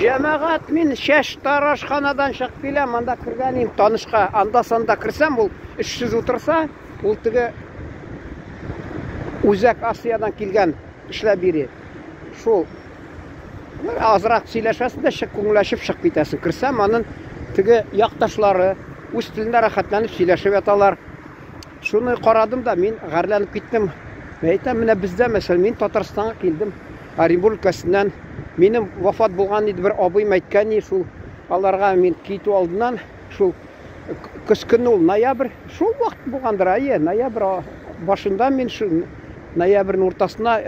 Жәмәғат, мен шәш тарашханадан шығып келем, анда кіргенім танышқа, анда-санда кірсем, ол 300 отырса, ол тігі Өзәк Асиядан келген ішләп бері. Шол азырақ сөйләшәсің дә, көңіләшіп шығып кетесің. Кірсем, аның тігі яқташлары өз тілінде рахатланып сөйләшіп яталар. Шуны қарадым да, мен ғарланып кеттім. Әйтем, менә бізде, мәсәлен, мен Татарстанға келдім. Оренбург өлкәсеннән менің вафат болған еді, бір абыйым әйткән, шул аларға мен кету алдынан, шул көз көне ол ноябрь, шул вакыт болғандыр, ноябрь башында мен шул ноябрьнің ортасына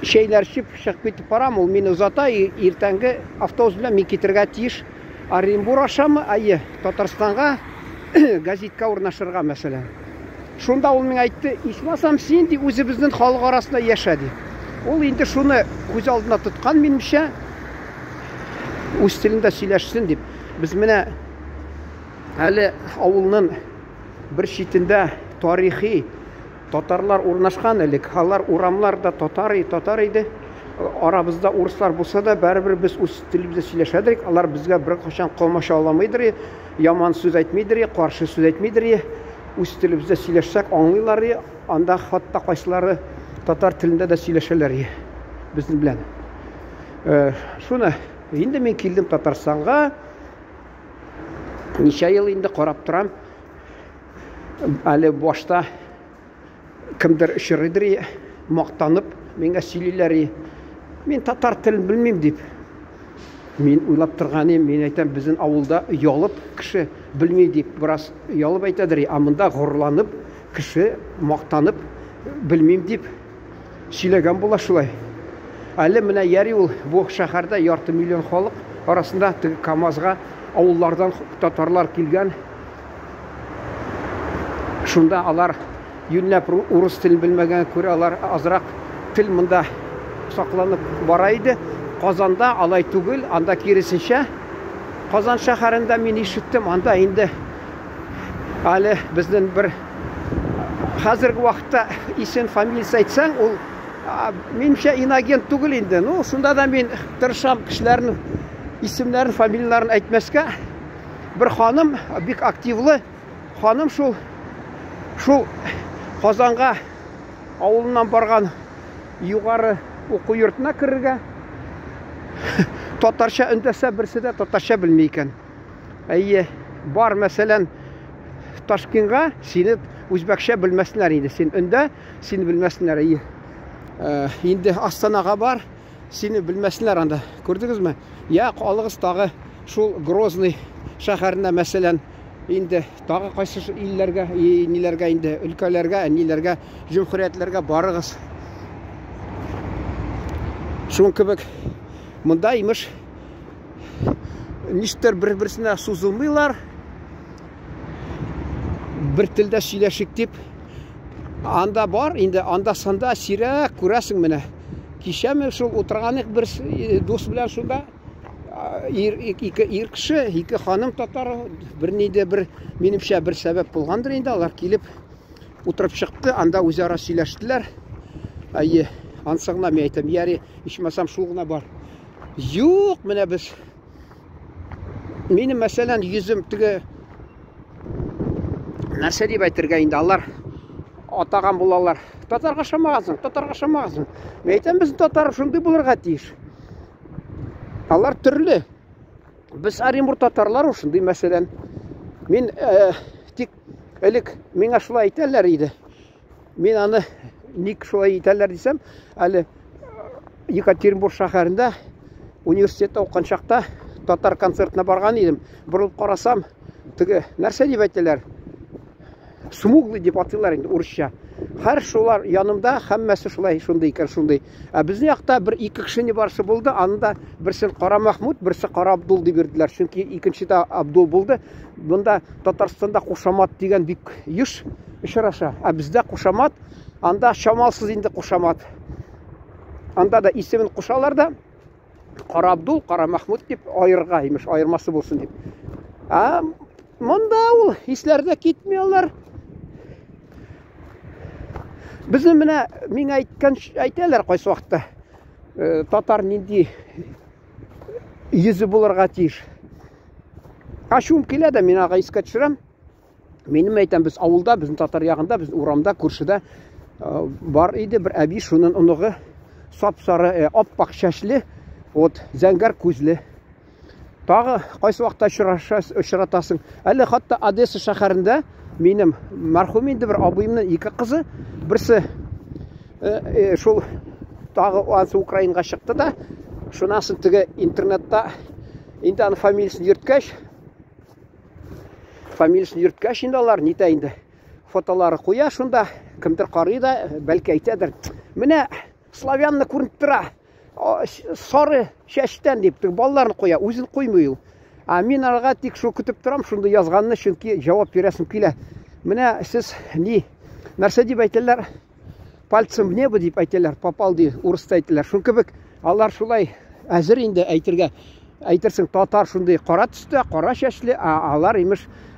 шейлер ішіп шығып кетіп барам, ол мені ұзата, ертеңгі автобус белән мен кетергә тиеш Оренбург ашамы, Татарстанға газетка урнашырга мәсәлән. Шунда ул миңа әйтте, ичмасам син ди үзебезнең халык арасында яшә ди. Ул инде шуны күз алдына тоткан минемчә, үз телендә сөйләшсен дип. Без менә әле авылның бер читендә тарихи татарлар урнашкан элек. Алар урамларда татар иде. Арабызда урыслар булса да, бәрбер без үз телебездә сөйләшәдек. Алар безгә бер кашан калмаша аламыйдыр, яман сүз әйтмидер, каршы сүз әйтмидер. Үз телебездә сөйләшсәк аңлыйлар, анда хатта кайсылары татар телендә дә сөйләшәләр безнең белән. Шуны инде мен килдем Татарстанга. Ничә ел инде карап торам. Әле башта кемдер ширидер мактанып, миңа сөйлиләр, мен татар телен белмим дип. Мен уйлап торганым, мен әйтәм, безнең авылда ялып кеше белми дип, бераз ялып әйтәдер, амында горланып, кеше мактанып белмим дип сөйләгән була шулай. Әле менә яри ул бу шәһәрдә ярты миллион халык арасында КамАЗга авыллардан татарлар килгән. Шунда алар юнләп урыс телен белмәгән күрә, алар азрак тел монда сакланып бара иде. Казанда алай түгел, анда киресенчә. Казан шәһәрендә мин ишеттем, анда инде әле безнең бер хәзерге вакытта исем фамилиясе әйтсәң, ул минемчә инагент түгел инде. Ну, шунда да мин тырышам кешеләрнең исемнәрен, фамилияларын әйтмәскә. Бер ханым, бик активлы ханым, шул Казанга авылыннан барган югары уку йортына керергә. Татарча өндәсә, берсе дә татарча белми икән. Бар, мәсәлән, Ташкентка, сине үзбәкчә белмәсеннәр инде. Син өндә, сине белмәсеннәр. Инде Астанага бар, сине белмәсеннәр анда. Күрдегезме? Алыгыз тагы шул Грозный шәһәренә, мәсәлән, инде тагы кайсы илләргә, ниләргә инде, өлкәләргә, ниләргә, җумһуриятләргә барыгыз. Шун кебек монда имеш ништер бер-берсенә сузылмыйлар. Бер телдә сөйләшик дип. Анда бар, инде анда-санда сирәк күрәсең менә. Кичәме шул утырган бер дус белән шунда ир кеше, ике ханым татар, берниде бер минемчә бер сәбәп булгандыр инде, алар килеп утырып чыкты, анда үзара сөйләштеләр. Ансыңна мен әйтәм, яри, ичмасам шул гына бар. Юк, менә без. Минем мәсәлән йөзем тиге нәрсә дип әйтергә инде, алар атаган булалар. Татарга шамагансың, татарга шамагансың. Мен әйтәм, без татар шундый булырга тиеш. Алар төрле. Без Оренбург татарлар шундый, мәсәлән. Мин тик элек миңа шулай әйтәләр иде. Мин аны ник шулай әйтәләр дисәм, әле Екатеринбург шәһәрендә университетта укыган чакта татар концертына барган идем. Бурылып карасам, тиге нәрсә дип әйтәләр? Смуглый дип атыйлар инде урысча. Һәр шулар янымда, һәммәсе шулай, шундый икән, шундый. Безнең якта бер ике кеше барсы булды, анда берсен Кара Махмуд, берсе Кара Абдул дип бирделәр. Чөнки икенчедә Абдул булды. Бунда Татарстанда Кушамат дигән бик еш очраша. Бездә Кушамат, анда шамалсыз инде Кушамат. Анда да исемен кушалар да Кара Абдул, Кара Махмуд дип аерга, имеш, аермасы булсын дип. Монда ул исләрдә китми алар. Безнең менә миңа әйткән әйтәләр кайсы вакытта. Татар нинди yüzü булырга тиеш. Ашуым келеді, мен аға искә төшерәм. Менің әйтәм, біз ауылда, біздің татар яғында, біз урамда, күршіде бар иде бір әби, шунын ұнығы сап-сары, аппақ шәшлі, от зәңгәр күзлі. Тағы қайсы вақытта ұшыратасың. Әлі хатта Одесса шәһәрендә менің мәрхүм инде бір абыйымның екі қызы, бірсі шул тағы ансы Украинға шықты да, шунасын тігі интернетта инде аны фамилиясын йөрткәш инде алар нитә инде фотолары куя, шунда кемдер карый да, бәлки әйтәдер, менә славянны күренеп тора, сары шәштән дип, балаларын куя, үзен куймый ул. Мин арага тик шул көтеп торам, шунда язганны, чөнки җавап бирәсем килә. Менә сез нәрсә дип әйтәләр? Пальцем в небо дип әйтәләр, попал ди, урыста әйтәләр. Шул кебек алар шулай әзер инде әйтергә. Әйтерсең, татар шундай кара төстә, кара шәшле,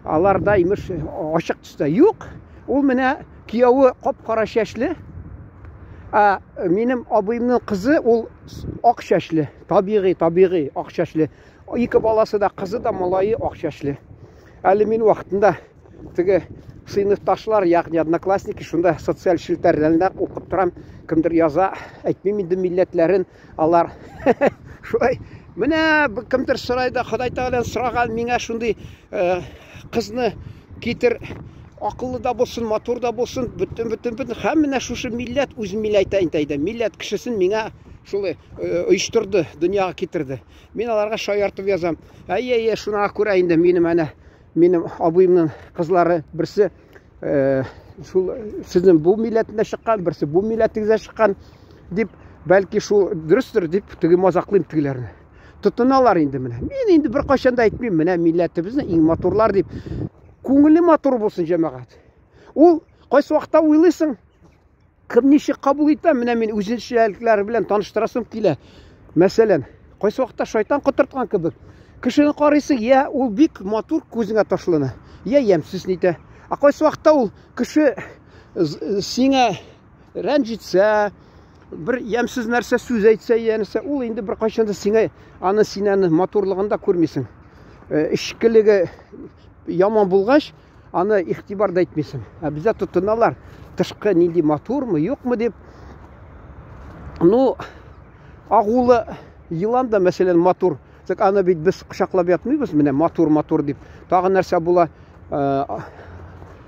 аларда имеш ачык төстә. Юк, ул менә кияүе кап-кара шәшле. Минем абыйымның кызы ул ак шәшле, табигый ак шәшле. Ике баласы да, кызы да, малайы ак шәшле. Әле мин вакытында теге сыйныфташлар, ягъни одноклассники, шунда социаль шелтәрләрендә укып торам, кемдер яза, әйтмим инде милләтләрен, алар шулай. Менә кемдер сорайда, Ходай Тәгаләдән сораган, миңа шундый кызны китер, акыллы да булсын, матур да булсын, бөтен һәм менә шушы милләт үз милләтен әйтә, милләт кешесен миңа шулай оештырды, дөньяга китерде. Мин аларга шаяртып язам. Әйе, шуңа күрә инде минем абыйымның кызлары берсе шул сезнең бу милләтендә чыккан, берсе бу милләтегездә чыккан дип, бәлки шул дөрестер дип теге мазаклыйм тегеләрне. Тотыналар инде менә. Мин инде бер кайчан да әйтмим, менә милләтебезнең иң матурлар дип. Күңеле матур булсын җәмәгать. Ул кайсы вакытта уйлыйсың, кем ничек кабул итә, менә мин үзенчәлекләр белән таныштырасым килә. Мәсәлән, кайсы вакытта шайтан котырткан кебек. Кешене карыйсың, я ул бик матур, күзеңә ташлана. Я ямсыз нитә. Кайсы вакытта ул кеше сиңа рәнҗитсә, bir ямсыз нәрсә сүз әйтсә, янәсе, ул инде бер кайчан да сиңа синең матурлыгында күрмисең. Ишкелеге яман булгач, аны игътибарда итмисең. Бездә тотыналар, тышкы нинди матурмы, юкмы дип. Ну, агулы йылан да мәсәлән матур. Тик аны бит без кочаклап ятмыйбыз, менә матур дип. Тагы нәрсә була?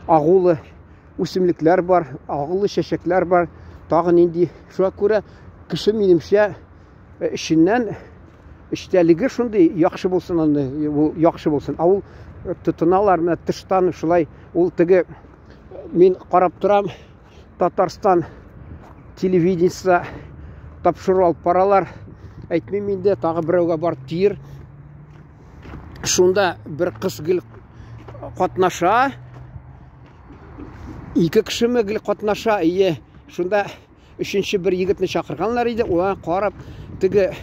Агулы үсемлекләр бар, агулы чәчәкләр бар. Тагы нинди, шуңа күрә кеше минемчә эшеннән эчтәлеге шундый яхшы булсын, ул яхшы булсын. Ул тотыналар менә тыштан шулай, ул теге мин карап торам, Татарстан телевидениесында тапшыру алып баралар. Әйтмим инде, тагы берәүгә бар тир. Шунда бер кыз гел катнаша, ике кешеме гел катнаша, шунда өченче бер егетне чакырганнар иде. Ул карап, теге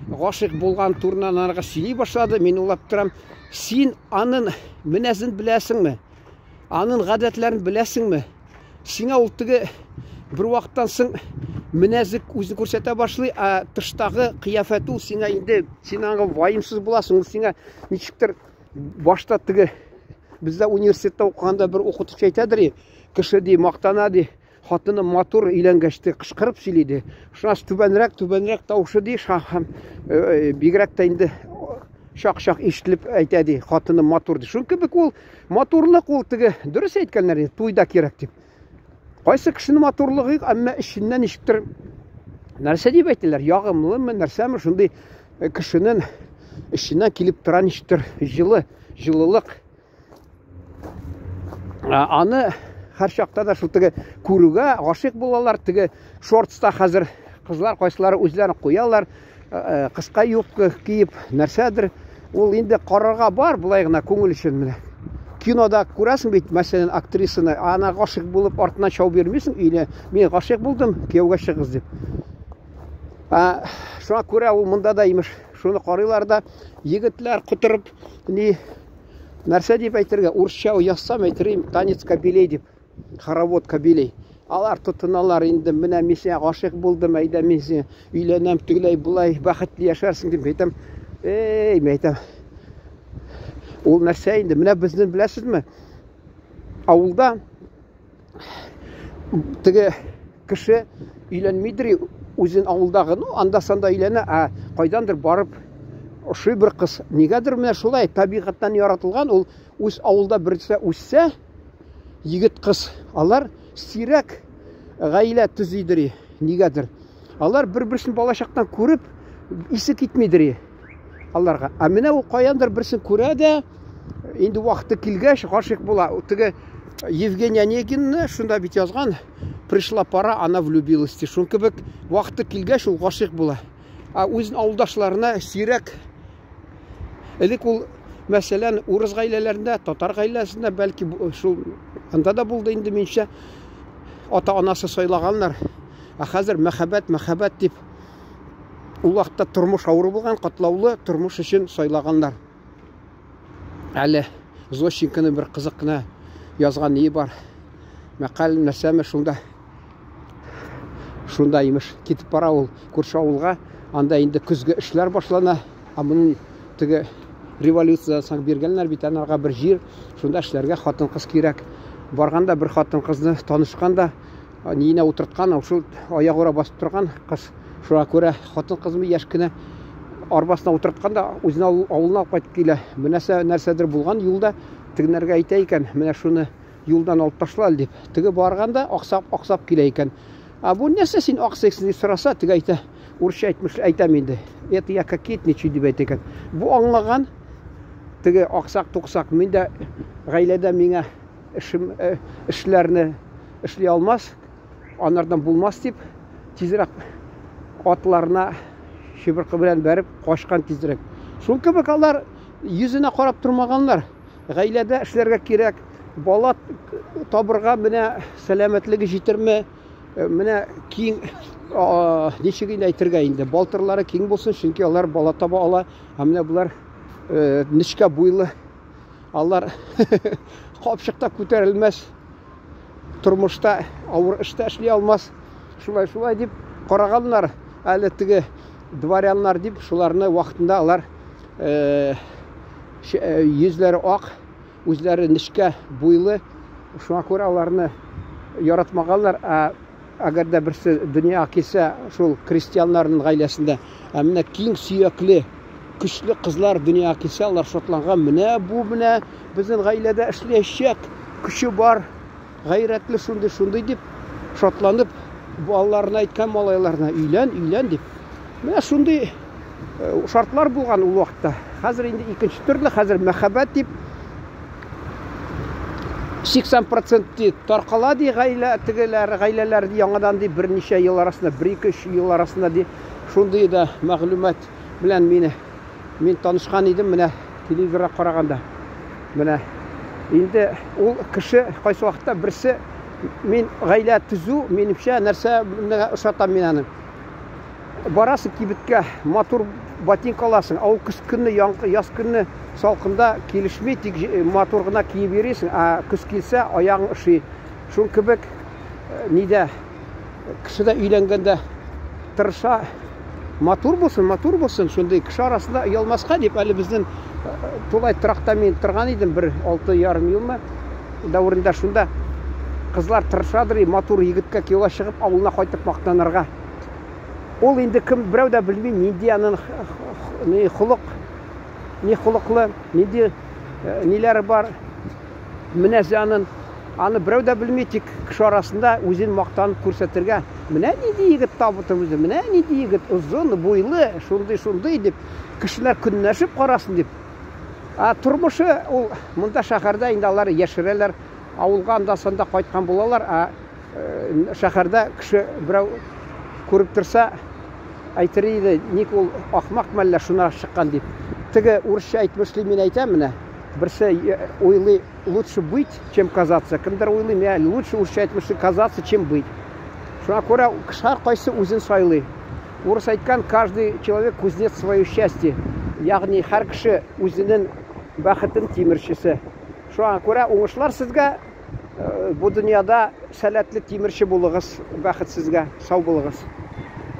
гашык булган турынан анарга сөйли башлады. Мин улап торам, син аның минәзен беләсеңме? Аның гадәтләрен беләсеңме? Сиңа ул теге бер вакыттан соң минәзек үзен күрсәтә башлый, тыштагы кыяфәте ул сиңа инде, син аңа ваимсыз буласың. Ул сиңа ничектер башта теге бездә университетта укыганда бер укытучы әйтәдер, кеше ди мактана ди, хатыны матур өйләнгәчте кычкырып сөйли ди. Шунас түбәнрәк тавышы ди, шахам бигрәк тә инде шак-шак ишетелеп әйтә ди, хатыны матур ди. Шул кебек ул матурлык, ул теге дөрес әйткәннәр, туйда кирәк дип. Кайсы кешенең матурлыгы, әмма эшеннән ничектер нәрсә дип әйтәләр, ягымлымы, нәрсәме, шундый кешенең эшеннән килеп тора ничектер җылылык. Аны һәр чакта да шул теге күрүгә гашык булалар, теге шортста хәзер кызлар кайсылары үзләрен куялар, кыска юбка киеп, нәрсәдер. Ул инде карарга бар, булай гына күңел өчен менә. Кинода күрәсең бит, мәсәлән, актрисаны, ана гашык булып артына чау бирмисең, өйне, мин гашык булдым, кияүгә чыгыз дип. Шуңа күрә ул монда да имеш, шуны карыйлар да, егетләр кутырып, нәрсә дип әйтергә, урысча язсам әйтерим, танец кабелей дип, хоровод кабелей. Алар тотыналар инде, менә мин сиңа гашык булдым, әйдә мин сиңа өйләнәм, тегеләй булай, бәхетле яшәрсең дип әйтәм. Мен айтам, ол нәрсе енді, міне біздің білесізме, ауылда тіге кіші үйленмейдір, өзін ауылдағы, анда-санда үйлені, қайдандыр барып, ұшы бір қыз. Негедір міне шулай табиғаттан яратылған, ол өз ауылда бірісі өссе, егіт қыз. Алар сирек ғайлә түзейдір, негедір. Алар бір-бірсін балашақтан көріп, есі кетмейдір аларға. Міне ол қайандыр бірсін көреді, енді уақыты келгеш ғашық бола. Тіге Евгения Онегинні шында бит жазған, пришла пора, она влюбилась. Шун кебек вакыты килгәч ул гашык була. Үзен авылдашларына сирәк элек ул мәсәлән урыс гаиләләрендә, татар гаиләсендә бәлки шул анда да булды инде минчә ата-анасы сайлаганнар. Хәзер мәхәббәт дип ул вакытта тормыш авыр булган, катлаулы тормыш өчен сайлаганнар. Әле Зощенканы бер кызык кына язган ни бар. Мәкаль нәрсәме шунда имеш китеп бара ул күрше авылга, анда инде көзгә эшләр башлана. Моның теге революция соң биргәннәр бит анарга бер җир, шунда эшләргә хатын-кыз кирәк. Барганда бер хатын-кызны танышканда, ниенә утырткан, шул аягыра басып торган кыз. Шуңа күрә хатын-кызны яшь кенә арбасына утыртканда, үзенең авылына кайтып килә. Нәрсәдер булган юлда, тегенәргә әйтә икән, менә шуны юлдан алып ташлал дип. Теге барганда аксап килә икән. Бу нәрсә син аксайсың дип сораса, теге әйтә, урысча әйтмеш, әйтәм инде. Это я кокетничаю дип әйтә икән. Бу аңлаган теге аксак-туксак, миндә гаиләдә миңа эшләрне эшли алмас, анардан булмас дип, тизрәк атларына шибыркы белән бәреп качкан тизрәк. Шул кебек алар йөзенә карап тормаганнар. Гаиләдә эшләргә кирәк, бала табырга менә сәламәтлеге җитерме, менә киң ничек әйтергә инде, балтырлары киң булсын, чөнки алар бала таба ала, менә булар нечкә буйлы, алар капчыкта күтәрелмәс, тормышта авыр эштә эшли алмас. Шулай дип караганнар, әле теге дворяннар дип, шуларны вакытында алар йөзләре ак, үзләре нечкә буйлы, шуңа күрә аларны яратмаганнар. Әгәр дә берсе дөнья килсә, шул крестьяннарның гаиләсендә, менә киң сөякле, көчле кызлар дөнья килсә, алар шатланган. Менә бу безнең гаиләдә эшләячәк, көче бар, гайрәтле шундый дип шатланып, балаларына әйткән малайларына өйлән дип. Менә шундый шартлар булган ул вакытта. Хәзер инде икенче төрле, хәзер мәхәббәт дип 80% таркала ди гаиләләр яңадан ди берничә ел арасында, 1-2 ел арасында ди шундый да мәгълүмат белән мин танышкан идем менә телевизорга караганда. Менә инде ул кеше кайсы вакытта берсе мин гаилә төзү минемчә нәрсә ошатам мин аны. Барасы кибеткә матур ботинка аласың, көз көнне, яз көнне салкында килешми, тик матур гына киеп йөрисең, көз килсә аягың ышый. Шул кебек нидә кеше дә өйләнгәндә тырыша, матур булсын, шундый кеше арасында оялмаска дип, әле безнең тулай торакта мин торган идем бер 6,5 елны дәврендә, шунда кызлар тырышадыр, матур егеткә кияүгә чыгып, авылына кайтып мактанырга. Ул инде кем берәү дә белми, нинди аның холыклы, нинди ниләре бар, менәзе аны берәү дә белми, тик кеше арасында үзен мактанып күрсәтергә. Менә нинди егет табыты үзе, менә нинди егет, озын, буйлы, шундый дип, кешеләр көнләшеп карасын дип. Тормышы ул монда шәһәрдә инде алар яшерәләр, авылга анда-санда кайткан булалар, шәһәрдә кеше берәү күреп торса, әйтер иде, ник ул ахмак мәллә шуна чыккан дип. Теге урысча әйтмешли мин әйтәм менә, берсе уйлый, лучше быть, чем казаться. Кемдер уйлый, мен лучше урысча әйтмешли казаться, чем быть. Шуңа күрә кеше кайсы үзен сайлый. Урыс әйткән, каждый человек кузнец свое счастье. Ягъни һәр кеше үзенең бәхетен тимерчесе. Шуңа күрә уңышлар сезгә, бу дөньяда сәләтле тимерче булыгыз, бәхет сезгә, сау булыгыз.